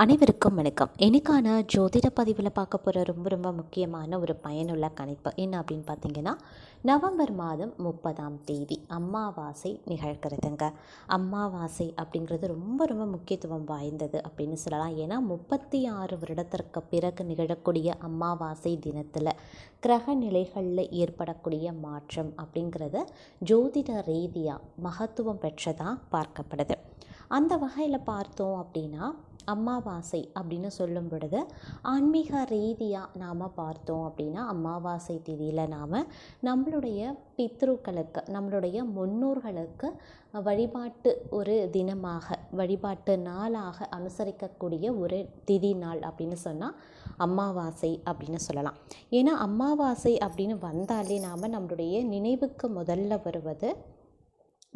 அனைவருக்கும் வணக்கம். எனக்கான ஜோதிட பதிவில் பார்க்க போகிற ரொம்ப முக்கியமான ஒரு பயனுள்ள கணிப்பு என்ன அப்படின்னு பார்த்தீங்கன்னா, நவம்பர் மாதம் 30ஆம் தேதி அமாவாசை நிகழ்கிறதுங்க. அமாவாசை அப்படிங்கிறது ரொம்ப முக்கியத்துவம் வாய்ந்தது அப்படின்னு சொல்லலாம். ஏன்னா 36 வருடத்திற்கு பிறகு நிகழக்கூடிய அமாவாசை தினத்தில் கிரக நிலைகளில் ஏற்படக்கூடிய மாற்றம் அப்படிங்கிறது ஜோதிட ரீதியாக மகத்துவம் பெற்றதாக பார்க்கப்படுது. அந்த வகையில் பார்த்தோம் அப்படின்னா, அமாவாசை அப்படின்னு சொல்லும் பொழுது ஆன்மீக ரீதியாக நாம் பார்த்தோம் அப்படின்னா, அமாவாசை திதியில் நாம் நம்மளுடைய பித்ருக்களுக்கு, நம்மளுடைய முன்னோர்களுக்கு வழிபாட்டு ஒரு தினமாக, வழிபாட்டு நாளாக அனுசரிக்கக்கூடிய ஒரு திதி நாள் அப்படின்னு சொன்னால் அமாவாசை அப்படின்னு சொல்லலாம். ஏன்னா அமாவாசை அப்படின்னு வந்தாலே நாம் நம்மளுடைய நினைவுக்கு முதல்ல வருவது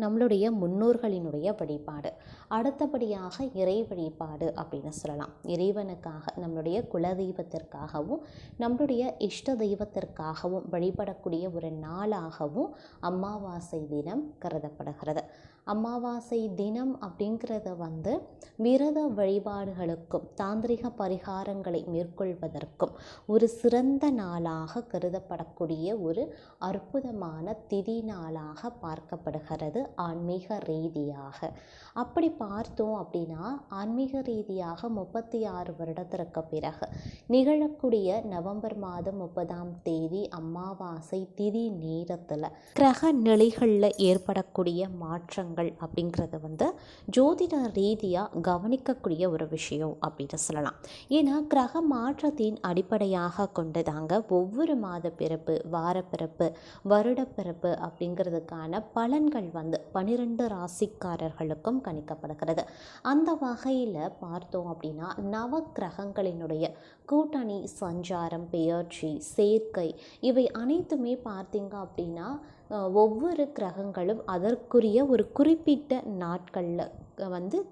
நம்மளுடைய முன்னோர்களினுடைய வழிபாடு, அடுத்தபடியாக இறை வழிபாடு அப்படின்னு சொல்லலாம். இறைவனுக்காக, நம்மளுடைய குலதெய்வத்திற்காகவும் நம்மளுடைய இஷ்ட தெய்வத்திற்காகவும் வழிபடக்கூடிய ஒரு நாளாகவும் அமாவாசை தினம் கருதப்படுகிறது. அமாவாசை தினம் அப்படிங்கிறத விரத வழிபாடுகளுக்கும் தாந்திரிக பரிகாரங்களை மேற்கொள்வதற்கும் ஒரு சிறந்த நாளாக கருதப்படக்கூடிய ஒரு அற்புதமான திதி நாளாக பார்க்கப்படுகிறது ஆன்மீக ரீதியாக. அப்படி பார்த்தோம் அப்படின்னா, ஆன்மீக ரீதியாக 36 வருடத்திற்கு பிறகு நிகழக்கூடிய நவம்பர் மாதம் 30ஆம் தேதி அமாவாசை திதி நேரத்தில் கிரக நிலைகளில் ஏற்படக்கூடிய மாற்றங்கள் அப்படிங்கிறது ஜோதிட ரீதியாக கவனிக்கக்கூடிய ஒரு விஷயம் அப்படின்னு சொல்லலாம். ஏன்னா கிரக மாற்றத்தின் அடிப்படையாக கொண்டுதாங்க ஒவ்வொரு மாத பிறப்பு, வாரப்பிறப்பு, வருடப்பிறப்பு அப்படிங்கிறதுக்கான பலன்கள் 12 ராசிக்காரர்களுக்கும் கணிக்கப்படுகிறது. அந்த வகையில் பார்த்தோம் அப்படின்னா, நவ கிரகங்களினுடைய கூட்டணி, சஞ்சாரம், பெயர்ச்சி, சேர்க்கை இவை அனைத்துமே பார்த்தீங்க அப்படின்னா ஒவ்வொரு கிரகங்களும் அதற்குரிய ஒரு குறிப்பிட்ட நாட்களில்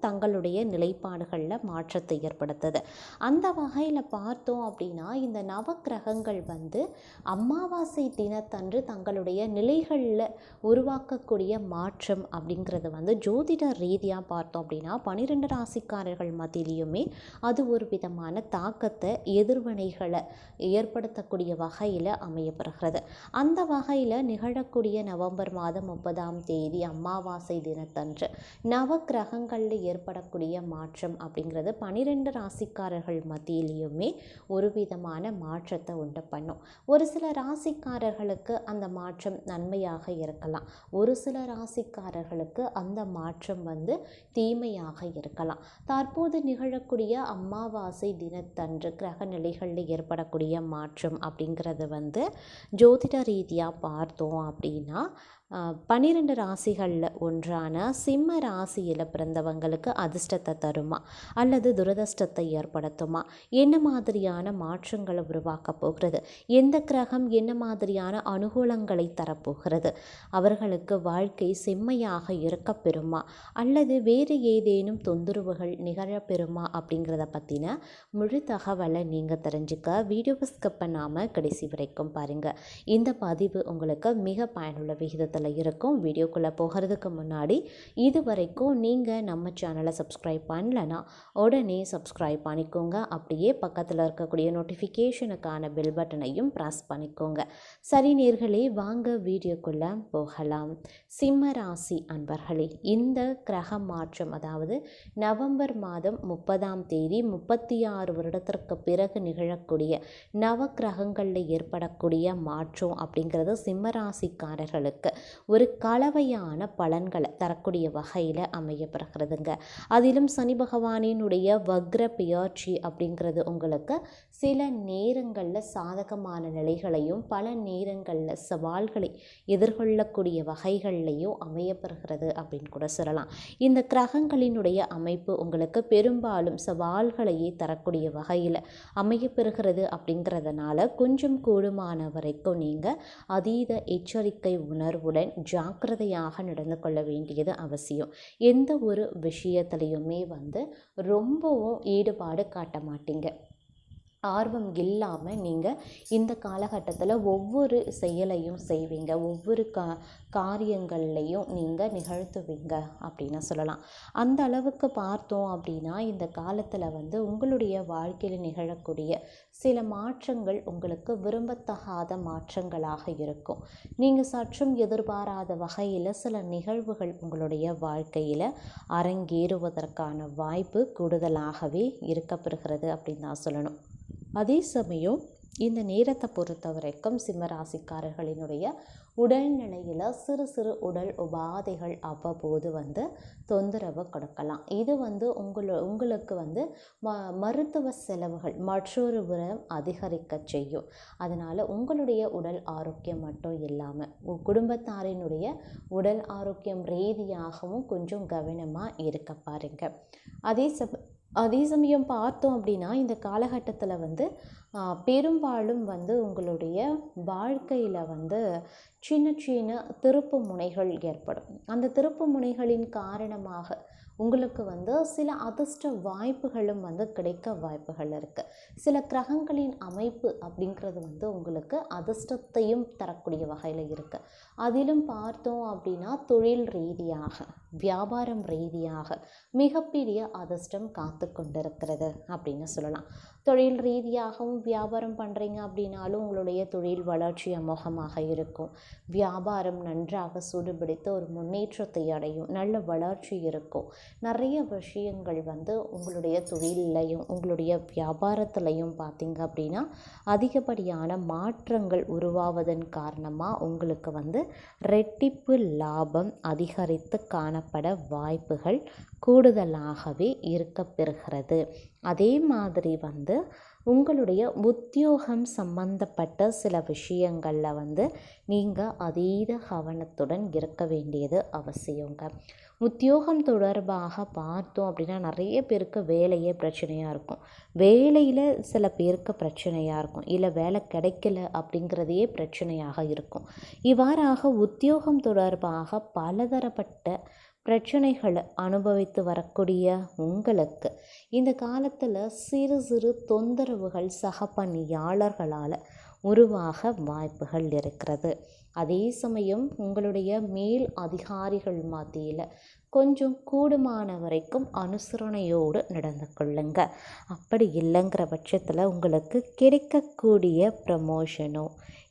தங்களுடைய நிலைப்பாடுகளில் மாற்றத்தை ஏற்படுத்துது. அந்த வகையில் பார்த்தோம் அப்படின்னா, இந்த நவக்கிரகங்கள் அமாவாசை தினத்தன்று தங்களுடைய நிலைகளில் உருவாக்கக்கூடிய மாற்றம் அப்படிங்கிறது ஜோதிட ரீதியாக பார்த்தோம் அப்படின்னா 12 ராசிக்காரர்கள் மத்தியிலையுமே அது ஒரு விதமான தாக்கத்தை, எதிர்வினைகளை ஏற்படுத்தக்கூடிய வகையில் அமையப்படுகிறது. அந்த வகையில் நிகழக்கூடிய நவம்பர் மாதம் 30ஆம் தேதி அமாவாசை தினத்தன்று நவக்கிரகங்களில் ஏற்படக்கூடிய மாற்றம் அப்படிங்கிறது 12 ராசிக்காரர்கள் மத்தியிலையுமே ஒரு விதமான மாற்றத்தை உண்டு பண்ணும். ஒரு சில ராசிக்காரர்களுக்கு அந்த மாற்றம் நன்மையாக இருக்கலாம், ஒரு சில ராசிக்காரர்களுக்கு அந்த மாற்றம் தீமையாக இருக்கலாம். தற்போது நிகழக்கூடிய அமாவாசை தினத்தன்று கிரக நிலைகளில் ஏற்படக்கூடிய மாற்றம் அப்படிங்கிறது ஜோதிட ரீதியாக பார்த்தோம் அப்படின்னா 12 ராசிகளில் ஒன்றான சிம்ம ராசியில் பிறந்தவங்களுக்கு அதிர்ஷ்டத்தை தருமா அல்லது துரதிர்ஷ்டத்தை ஏற்படுத்துமா, என்ன மாதிரியான மாற்றங்களை உருவாக்க போகிறது, எந்த கிரகம் என்ன மாதிரியான அனுகூலங்களை தரப்போகிறது, அவர்களுக்கு வாழ்க்கை செம்மையாக இருக்க பெறுமா அல்லது வேறு ஏதேனும் தொந்தரவுகள் நிகழப்பெறுமா அப்படிங்கிறத பற்றின முழு தகவலை நீங்கள் தெரிஞ்சுக்க வீடியோவை ஸ்கிப் பண்ணாமல் கடைசி வரைக்கும் பாருங்கள். இந்த பதிவு உங்களுக்கு மிக பயனுள்ள விகிதத்தில் இருக்கும். வீடியோக்குள்ளே போகிறதுக்கு முன்னாடி இது வரைக்கும் நீங்கள் நம்ம சேனலை சப்ஸ்கிரைப் பண்ணலன்னா உடனே சப்ஸ்கிரைப் பண்ணிக்கோங்க. அப்படியே பக்கத்தில் இருக்கக்கூடிய நோட்டிஃபிகேஷனுக்கான பெல் பட்டனையும் ப்ரெஸ் பண்ணிக்கோங்க. சரி நேர்களே, வாங்க வீடியோக்குள்ளே போகலாம். சிம்ம ராசி அன்பர்களே, இந்த கிரக மாற்றம் அதாவது நவம்பர் மாதம் 30ஆம் தேதி 36 வருடத்திற்கு பிறகு நிகழக்கூடிய நவ கிரகங்களில் ஏற்படக்கூடிய மாற்றம் அப்படிங்கிறது சிம்மராசிக்காரர்களுக்கு ஒரு கலவையான பலன்களை தரக்கூடிய வகையில் அமையப்படுகிறதுங்க. அதிலும் சனி பகவானினுடைய வக்ர பெயர்ச்சி அப்படிங்கிறது உங்களுக்கு சில நேரங்களில் சாதகமான நிலைகளையும் பல நேரங்களில் சவால்களை எதிர்கொள்ளக்கூடிய வகைகள்லையும் அமையப்படுகிறது அப்படின்னு கூட சொல்லலாம். இந்த கிரகங்களினுடைய அமைப்பு உங்களுக்கு பெரும்பாலும் சவால்களையே தரக்கூடிய வகையில் அமையப்பெறுகிறது. அப்படிங்கிறதுனால கொஞ்சம் கூடுமான வரைக்கும் நீங்கள் அதீத எச்சரிக்கை உணர்வுடன் ஜாக்கிரதையாக நடந்து கொள்ள வேண்டியது அவசியம். எந்த ஒரு விஷயத்துலையுமே ரொம்பவும் ஈடுபாடு காட்ட மாட்டீங்க. ஆர்வம் இல்லாமல் நீங்கள் இந்த காலகட்டத்தில் ஒவ்வொரு செயலையும் செய்வீங்க, ஒவ்வொரு காரியங்கள்லையும் நீங்கள் நிகழ்த்துவீங்க அப்படின்னு சொல்லலாம். அந்த அளவுக்கு பார்த்தோம் அப்படின்னா இந்த காலத்தில் வந்து உங்களுடைய வாழ்க்கையில் நிகழக்கூடிய சில மாற்றங்கள் உங்களுக்கு விரும்பத்தகாத மாற்றங்களாக இருக்கும். நீங்கள் சற்றும் எதிர்பாராத வகையில் சில நிகழ்வுகள் உங்களுடைய வாழ்க்கையில் அரங்கேறுவதற்கான வாய்ப்பு கூடுதலாகவே இருக்கப்பெறுகிறது அப்படின்னு தான் சொல்லணும். அதே சமயம் இந்த நேரத்தை பொறுத்த வரைக்கும் சிம்மராசிக்காரர்களினுடைய உடல்நிலையில் சிறு சிறு உடல் உபாதைகள் அவ்வப்போது வந்து தொந்தரவு கொடுக்கலாம். இது வந்து உங்களுக்கு வந்து மருத்துவ செலவுகள் மற்றொரு புறம் அதிகரிக்க செய்யும். அதனால் உங்களுடைய உடல் ஆரோக்கியம் மட்டும் இல்லாமல் குடும்பத்தாரினுடைய உடல் ஆரோக்கியம் ரீதியாகவும் கொஞ்சம் கவனமாக இருக்க பாருங்க. அதே சமயம் பார்த்தோம் அப்படின்னா இந்த காலகட்டத்தில் வந்து பெரும்பாலும் வந்து உங்களுடைய வாழ்க்கையில் வந்து சின்ன சின்ன திருப்பு முனைகள் ஏற்படும். அந்த திருப்பு முனைகளின் காரணமாக உங்களுக்கு வந்து சில அதிர்ஷ்ட வாய்ப்புகளும் வந்து கிடைக்க வாய்ப்புகள் இருக்குது. சில கிரகங்களின் அமைப்பு அப்படிங்கிறது வந்து உங்களுக்கு அதிர்ஷ்டத்தையும் தரக்கூடிய வகையில் இருக்குது. அதிலும் பார்த்தோம் அப்படின்னா தொழில் ரீதியாக வியாபாரம் ரீதியாக மிகப்பெரிய அதிர்ஷ்டம் காத்து கொண்டிருக்கிறது அப்படின்னு சொல்லலாம். தொழில் ரீதியாகவும் வியாபாரம் பண்ணுறீங்க அப்படின்னாலும் உங்களுடைய தொழில் வளர்ச்சி அமோகமாக இருக்கும். வியாபாரம் நன்றாக சூடுபிடித்து ஒரு முன்னேற்றத்தை அடையும், நல்ல வளர்ச்சி இருக்கும். நிறைய விஷயங்கள் வந்து உங்களுடைய தொழிலையும் உங்களுடைய வியாபாரத்துலையும் பார்த்திங்க அப்படின்னா அதிகப்படியான மாற்றங்கள் உருவாவதன் காரணமாக உங்களுக்கு வந்து ரெட்டிப்பு லாபம் அதிகரித்து காணப்பட வாய்ப்புகள் கூடுதலாகவே இருக்கப்பெறுகிறது. அதே மாதிரி வந்து உங்களுடைய உத்தியோகம் சம்பந்தப்பட்ட சில விஷயங்களில் வந்து நீங்கள் அதீத கவனத்துடன் இருக்க வேண்டியது அவசியங்க. உத்தியோகம் தொடர்பாக பார்த்தோம் அப்படின்னா நிறைய பேருக்கு வேலையே பிரச்சனையாக இருக்கும். வேலையில் சில பேருக்கு பிரச்சனையாக இருக்கும், இல்லை வேலை கிடைக்கல அப்படிங்கிறதையே பிரச்சனையாக இருக்கும். இவ்வாறாக உத்தியோகம் தொடர்பாக பலதரப்பட்ட பிரச்சனைகளை அனுபவித்து வரக்கூடிய உங்களுக்கு இந்த காலத்தில் சிறு சிறு தொந்தரவுகள் சக பணியாளர்களால் உருவாக வாய்ப்புகள் இருக்கிறது. அதே சமயம் உங்களுடைய மேல் அதிகாரிகள் மத்தியில் கொஞ்சம் கூடுமான வரைக்கும் அனுசரணையோடு நடந்து கொள்ளுங்க. அப்படி இல்லைங்கிற பட்சத்தில் உங்களுக்கு கிடைக்கக்கூடிய ப்ரமோஷனோ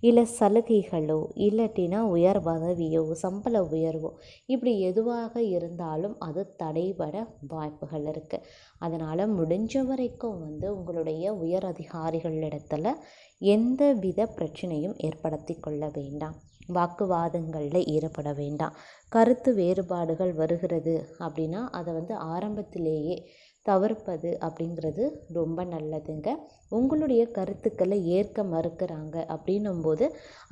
இல்லை சலுகைகளோ இல்லாட்டினா உயர் பதவியோ சம்பள உயர்வோ இப்படி எதுவாக இருந்தாலும் அது தடைபட வாய்ப்புகள் இருக்குது. அதனால் முடிஞ்ச வரைக்கும் வந்து உங்களுடைய உயர் அதிகாரிகளிடத்தில் எந்த வித பிரச்சனையும் ஏற்படுத்தி கொள்ள வேண்டாம். வாக்குவாதங்களில் ஈடுபட வேண்டாம். கருத்து வேறுபாடுகள் வருகிறது அப்படின்னா அதை வந்து ஆரம்பத்திலேயே தவிர்ப்பது அப்படிங்கிறது ரொம்ப நல்லதுங்க. உங்களுடைய கருத்துக்களை ஏற்க மறுக்கிறாங்க அப்படின்னும்போது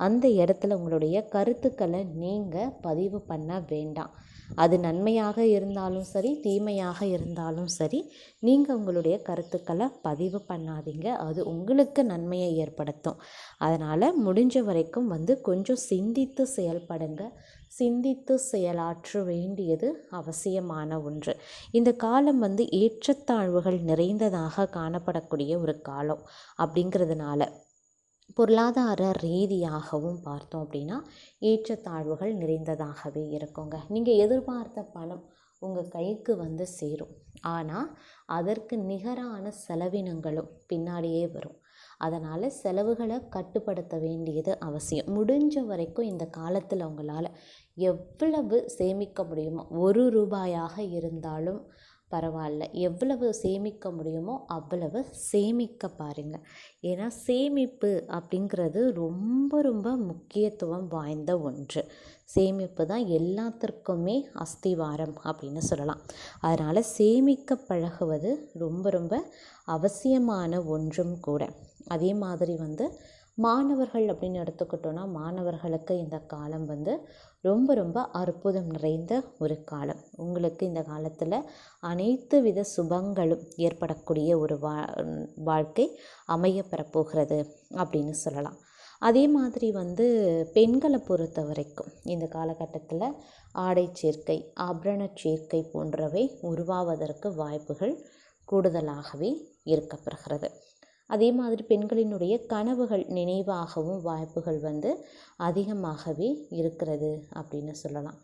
அந்த இடத்துல உங்களுடைய கருத்துக்களை நீங்கள் பதிவு பண்ண வேண்டாம். அது நன்மையாக இருந்தாலும் சரி தீமையாக இருந்தாலும் சரி நீங்கள் உங்களுடைய கருத்துக்களை பதிவு பண்ணாதீங்க. அது உங்களுக்கு நன்மையை ஏற்படுத்தும். அதனால் முடிஞ்ச வரைக்கும் வந்து கொஞ்சம் சிந்தித்து செயல்படுங்க. சிந்தித்து செயலாற்ற வேண்டியது அவசியமான ஒன்று. இந்த காலம் வந்து ஏற்றத்தாழ்வுகள் நிறைந்ததாக காணப்படக்கூடிய ஒரு காலம் அப்படிங்கிறதுனால பொருளாதார ரீதியாகவும் பார்த்தோம் அப்படின்னா ஏற்றத்தாழ்வுகள் நிறைந்ததாகவே இருக்குங்க. நீங்கள் எதிர்பார்த்த பணம் உங்கள் கைக்கு வந்து சேரும், ஆனால் அதற்கு நிகரான செலவினங்களும் பின்னாடியே வரும். அதனால் செலவுகளை கட்டுப்படுத்த வேண்டியது அவசியம். முடிஞ்ச வரைக்கும் இந்த காலத்தில் உங்களால் எவ்வளவு சேமிக்க முடியுமோ, ரூபாயாக இருந்தாலும் பரவாயில்ல, எவ்வளவு சேமிக்க முடியுமோ அவ்வளவு சேமிக்க பாருங்கள். ஏன்னா சேமிப்பு அப்படிங்கிறது ரொம்ப ரொம்ப முக்கியத்துவம் வாய்ந்த ஒன்று. சேமிப்பு தான் எல்லாத்திற்குமே அஸ்திவாரம் அப்படின்னு சொல்லலாம். அதனால் சேமிக்க பழகுவது ரொம்ப ரொம்ப அவசியமான ஒன்றும் கூட. அதே மாதிரி வந்து மாணவர்கள் அப்படின்னு எடுத்துக்கிட்டோன்னா மாணவர்களுக்கு இந்த காலம் வந்து ரொம்ப ரொம்ப அற்புதம் நிறைந்த ஒரு காலம். உங்களுக்கு இந்த காலத்தில் அனைத்து வித சுபங்களும் ஏற்படக்கூடிய ஒரு வாழ்க்கை அமையப்பெறப்போகிறது அப்படின்னு சொல்லலாம். அதே மாதிரி வந்து பெண்களை பொறுத்த வரைக்கும் இந்த காலகட்டத்தில் ஆடை சேர்க்கை ஆபரண சேர்க்கை போன்றவை உருவாவதற்கு வாய்ப்புகள் கூடுதலாகவே இருக்கப்பெறுகிறது. அதே மாதிரி பெண்களினுடைய கனவுகள் நினைவாகவும் வாய்ப்புகள் வந்து அதிகமாகவே இருக்கிறது அப்படின்னு சொல்லலாம்.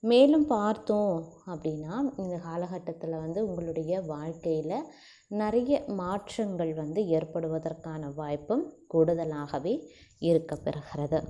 மேலும் பார்த்தோம் அப்படின்னா இந்த காலகட்டத்தில் வந்து உங்களுடைய வாழ்க்கையில் நிறைய மாற்றங்கள் வந்து ஏற்படுவதற்கான வாய்ப்பும் கூடுதலாகவே இருக்க பெறுகிறது.